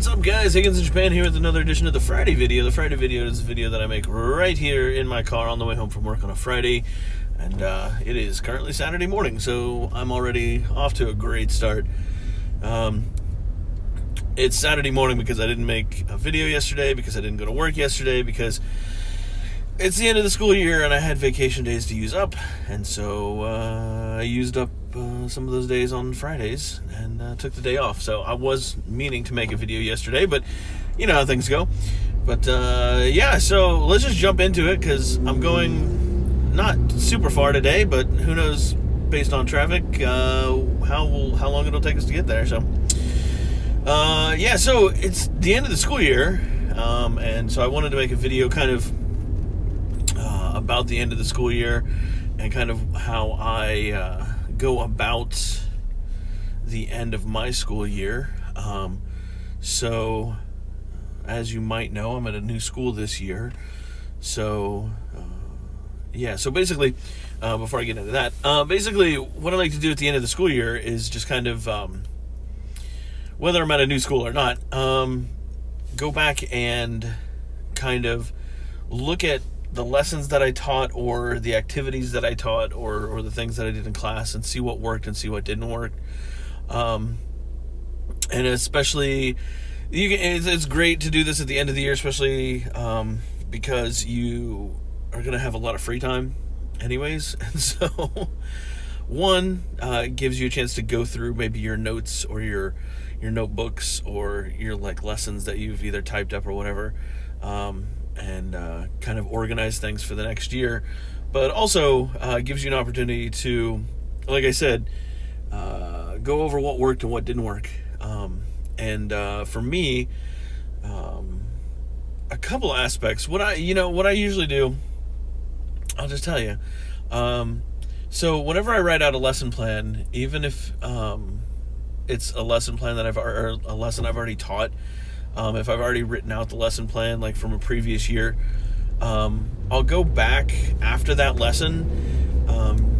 What's up, guys? Higgins in Japan here with another edition of the Friday video. The Friday video is a video that I make right here in my car on the way home from work on a Friday. And it is currently Saturday morning, so I'm already off to a great start. It's Saturday morning because I didn't make a video yesterday, because I didn't go to work yesterday, because it's the end of the school year and I had vacation days to use up. And so I used up some of those days on Fridays and took the day off. So I was meaning to make a video yesterday, but you know how things go. But yeah, so let's just jump into it because I'm going not super far today, but who knows based on traffic how long it'll take us to get there. So yeah, so it's the end of the school year, and so I wanted to make a video kind of about the end of the school year and kind of how I go about the end of my school year. So as you might know, I'm at a new school this year. So yeah, so basically, before I get into that, basically what I like to do at the end of the school year is just kind of, whether I'm at a new school or not, go back and kind of look at the lessons that I taught or the activities that I taught or the things that I did in class and see what worked and see what didn't work. And especially, it's great to do this at the end of the year, especially because you are going to have a lot of free time anyways. And so one, gives you a chance to go through maybe your notes or your notebooks or your like lessons that you've either typed up or whatever, and kind of organize things for the next year. But also gives you an opportunity to, like I said, go over what worked and what didn't work. And for me, a couple aspects. What I usually do, I'll just tell you. So whenever I write out a lesson plan, even if it's a lesson plan that a lesson I've already taught, if I've already written out the lesson plan like from a previous year, I'll go back after that lesson,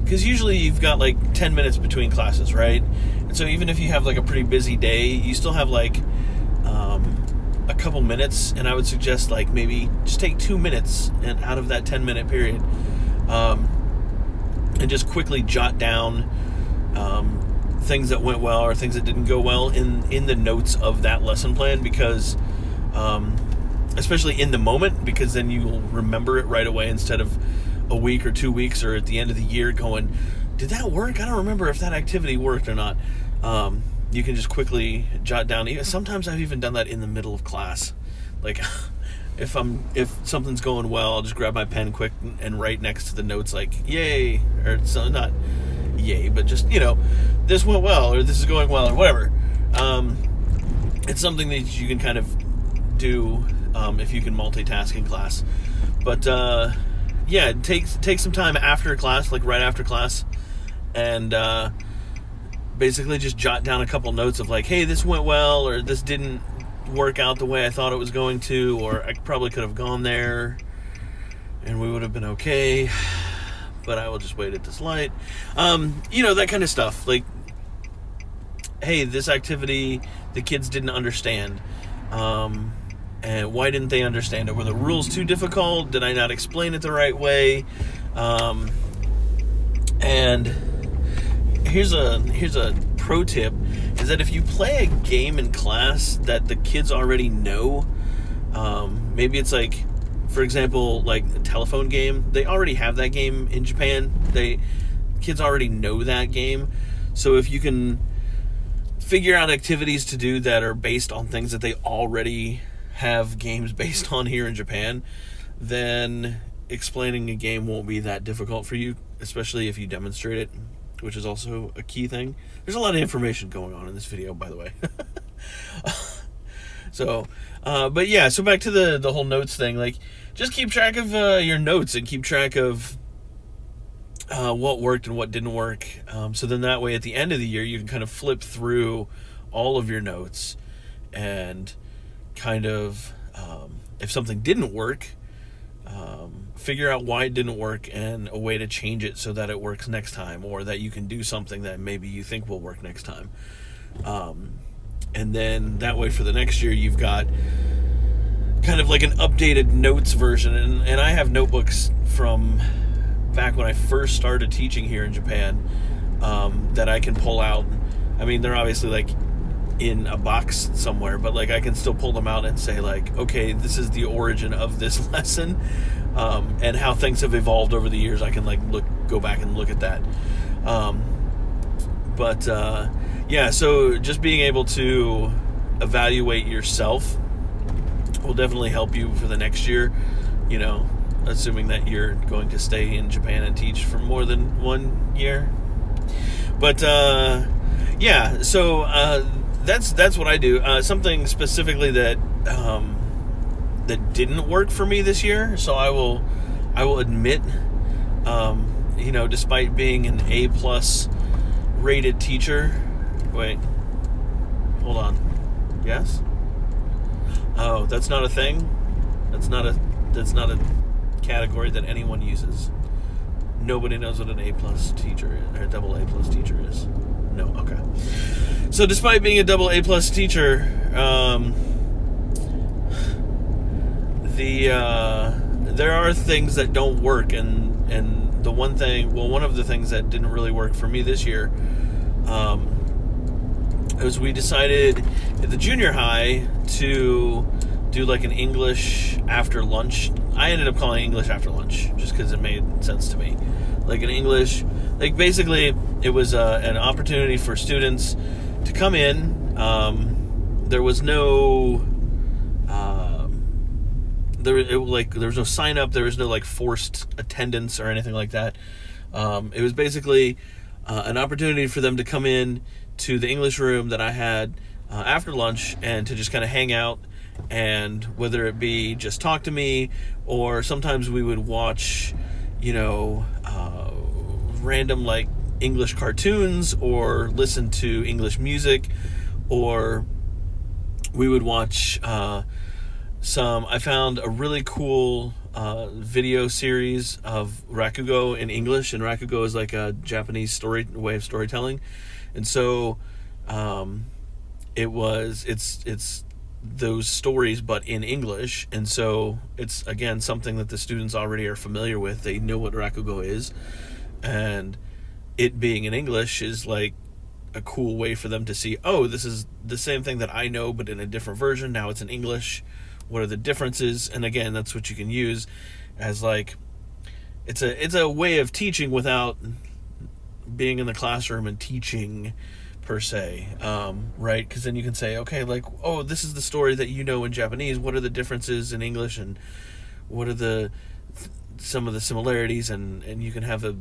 because usually you've got like 10 minutes between classes, right? And so even if you have like a pretty busy day, you still have like a couple minutes, and I would suggest like maybe just take 2 minutes and out of that 10-minute period, and just quickly jot down things that went well or things that didn't go well in the notes of that lesson plan, because especially in the moment, because then you'll remember it right away instead of a week or 2 weeks or at the end of the year going, did that work? I don't remember if that activity worked or not. You can just quickly jot down. Sometimes I've even done that in the middle of class. Like if something's going well, I'll just grab my pen quick and write next to the notes like yay, or so, not yay, but just, this went well, or this is going well, or whatever. It's something that you can kind of do if you can multitask in class. But yeah, take some time after class, like right after class, and basically just jot down a couple notes of like, hey, this went well, or this didn't work out the way I thought it was going to, or I probably could have gone there and we would have been okay, but I will just wait at this light. That kind of stuff. Like, hey, this activity the kids didn't understand. And why didn't they understand it? Were the rules too difficult? Did I not explain it the right way? And here's a pro tip, is that if you play a game in class that the kids already know, maybe it's like, for example, like a telephone game, they already have that game in Japan. Kids already know that game. So if you can figure out activities to do that are based on things that they already have games based on here in Japan, then explaining a game won't be that difficult for you, especially if you demonstrate it, which is also a key thing. There's a lot of information going on in this video, by the way. So, but yeah, so back to the whole notes thing. Like, just keep track of your notes and keep track of what worked and what didn't work. So then that way at the end of the year, you can kind of flip through all of your notes and kind of, if something didn't work, figure out why it didn't work and a way to change it so that it works next time, or that you can do something that maybe you think will work next time. And then that way for the next year, you've got kind of like an updated notes version. And I have notebooks from back when I first started teaching here in Japan that I can pull out. I mean, they're obviously like in a box somewhere, but like I can still pull them out and say like, okay, this is the origin of this lesson, and how things have evolved over the years. I can like go back and look at that. Yeah, so just being able to evaluate yourself will definitely help you for the next year, assuming that you're going to stay in Japan and teach for more than 1 year. But yeah, so that's what I do. Something specifically that that didn't work for me this year. So I will admit, despite being an A+ rated teacher. Wait, hold on. Yes? Oh, that's not a thing. That's not a category that anyone uses. Nobody knows what an A+ teacher is, or a double A+ teacher is. No, okay. So despite being a double A+ teacher, there are things that don't work, and one of the things that didn't really work for me this year, was we decided at the junior high to do like an English after lunch. I ended up calling it English after lunch just because it made sense to me. Like an English, like basically it was an opportunity for students to come in. There was no there was no sign up. There was no like forced attendance or anything like that. It was basically an opportunity for them to come in to the English room that I had after lunch and to just kind of hang out, and whether it be just talk to me, or sometimes we would watch random like English cartoons, or listen to English music, or we would watch I found a really cool video series of Rakugo in English, and Rakugo is like a Japanese way of storytelling, and so it's those stories but in English, and so it's again something that the students already are familiar with. They know what Rakugo is, and it being in English is like a cool way for them to see, oh, this is the same thing that I know but in a different version. Now it's in English. What are the differences? And again, that's what you can use as like it's a way of teaching without being in the classroom and teaching per se, right? Because then you can say, okay, like, oh, this is the story that you know in Japanese. What are the differences in English, and what are some of the similarities? And you can have a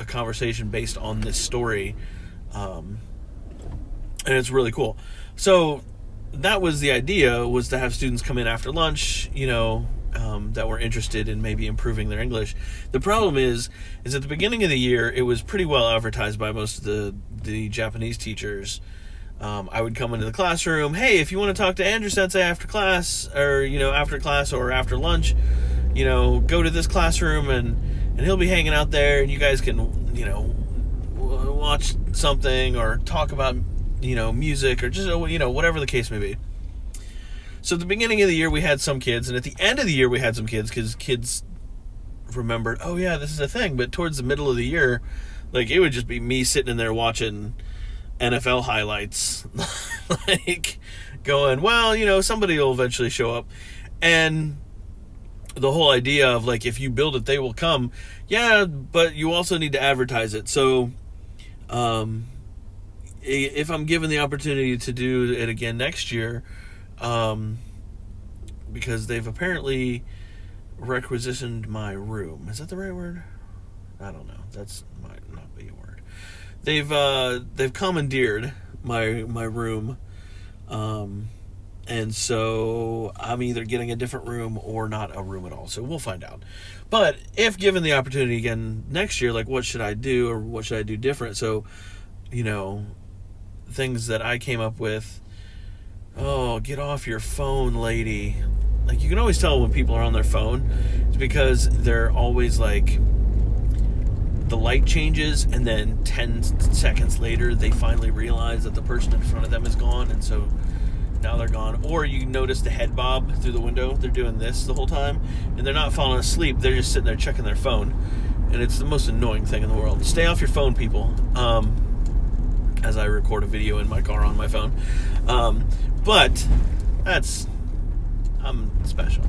conversation based on this story, and it's really cool. So that was the idea, was to have students come in after lunch, that were interested in maybe improving their English. The problem is at the beginning of the year, it was pretty well advertised by most of the Japanese teachers. I would come into the classroom, hey, if you want to talk to Andrew Sensei after class, or, after class or after lunch, go to this classroom and he'll be hanging out there, and you guys can, watch something or talk about, music, or just, whatever the case may be. So at the beginning of the year, we had some kids, and at the end of the year, we had some kids, because kids remembered, oh yeah, this is a thing. But towards the middle of the year, like, it would just be me sitting in there watching NFL highlights, like, going, well, somebody will eventually show up. And the whole idea of, like, if you build it, they will come. Yeah, but you also need to advertise it. So, if I'm given the opportunity to do it again next year, because they've apparently requisitioned my room. Is that the right word? I don't know. That's might not be a word. They've commandeered my room, and so I'm either getting a different room or not a room at all. So we'll find out. But if given the opportunity again next year, like, what should I do, or what should I do different? So, things that I came up with. Oh, get off your phone, lady. Like, you can always tell when people are on their phone. It's because they're always, like, the light changes, and then 10 seconds later they finally realize that the person in front of them is gone, and so now they're gone. Or you notice the head bob through the window. They're doing this the whole time, and they're not falling asleep. They're just sitting there checking their phone, and it's the most annoying thing in the world. Stay off your phone, people. As I record a video in my car on my phone. But I'm special.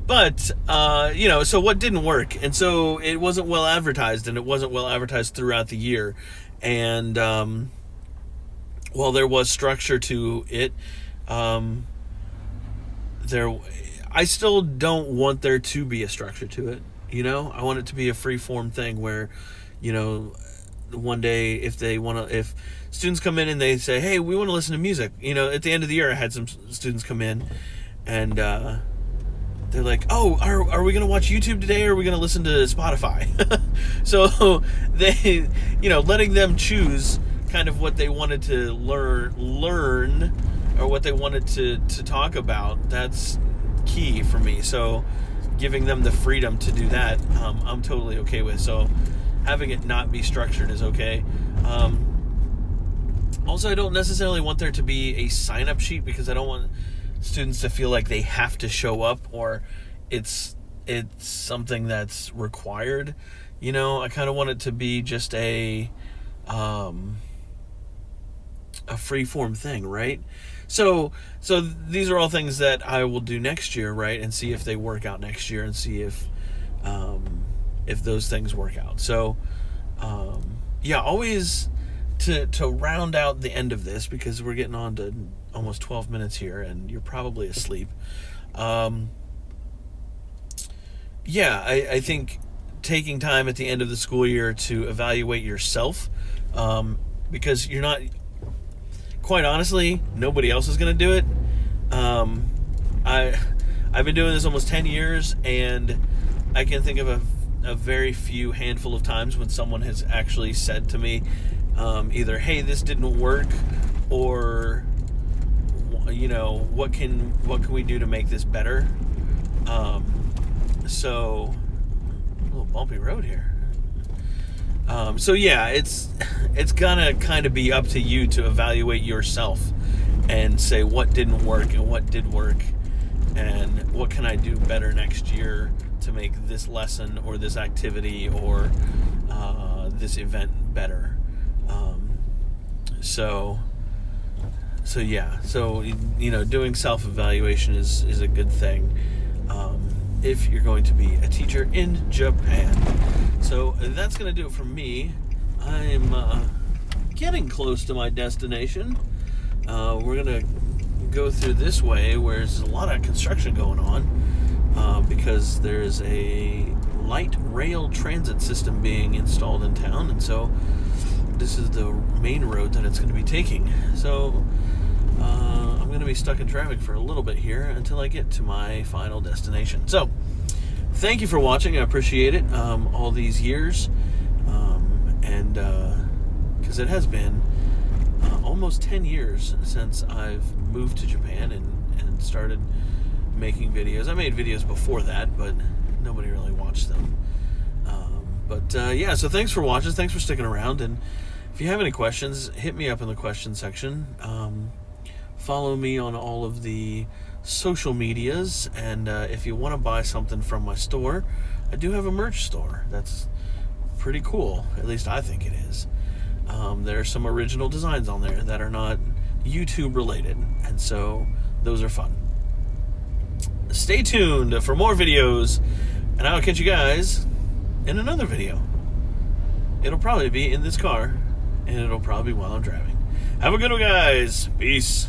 But, so what didn't work? And so it wasn't well advertised, and it wasn't well advertised throughout the year. And while there was structure to it, I still don't want there to be a structure to it. I want it to be a free-form thing where, one day if students come in and they say, hey, we want to listen to music. At the end of the year, I had some students come in, and they're like, oh, are we going to watch YouTube today, or are we going to listen to Spotify? So they, letting them choose kind of what they wanted to learn or what they wanted to talk about, that's key for me. So giving them the freedom to do that, I'm totally okay with. So having it not be structured is okay. Also, I don't necessarily want there to be a sign-up sheet, because I don't want students to feel like they have to show up, or it's something that's required. I kind of want it to be just a free-form thing, right? So these are all things that I will do next year, right, and see if they work out next year, and see if those things work out. So always to round out the end of this, because we're getting on to almost 12 minutes here, and you're probably asleep. I think taking time at the end of the school year to evaluate yourself, because you're not, quite honestly, nobody else is going to do it. I've been doing this almost 10 years, and I can think of a very few handful of times when someone has actually said to me, either, hey, this didn't work, or what can we do to make this better? So a little bumpy road here. It's gonna kind of be up to you to evaluate yourself and say what didn't work and what did work, and what can I do better next year to make this lesson or this activity or this event better. Doing self-evaluation is a good thing if you're going to be a teacher in Japan. So that's going to do it for me. I'm getting close to my destination. We're going to go through this way where there's a lot of construction going on, because there's a light rail transit system being installed in town, and so this is the main road that it's going to be taking. So I'm going to be stuck in traffic for a little bit here until I get to my final destination. So thank you for watching. I appreciate it all these years, and because it has been almost 10 years since I've moved to Japan and started making videos. I made videos before that, but nobody really watched them. So thanks for watching. Thanks for sticking around. And if you have any questions, hit me up in the question section. Follow me on all of the social medias. And if you want to buy something from my store, I do have a merch store. That's pretty cool. At least I think it is. There are some original designs on there that are not YouTube related. And so those are fun. Stay tuned for more videos, and I'll catch you guys in another video. It'll probably be in this car, and it'll probably be while I'm driving. Have a good one, guys. Peace.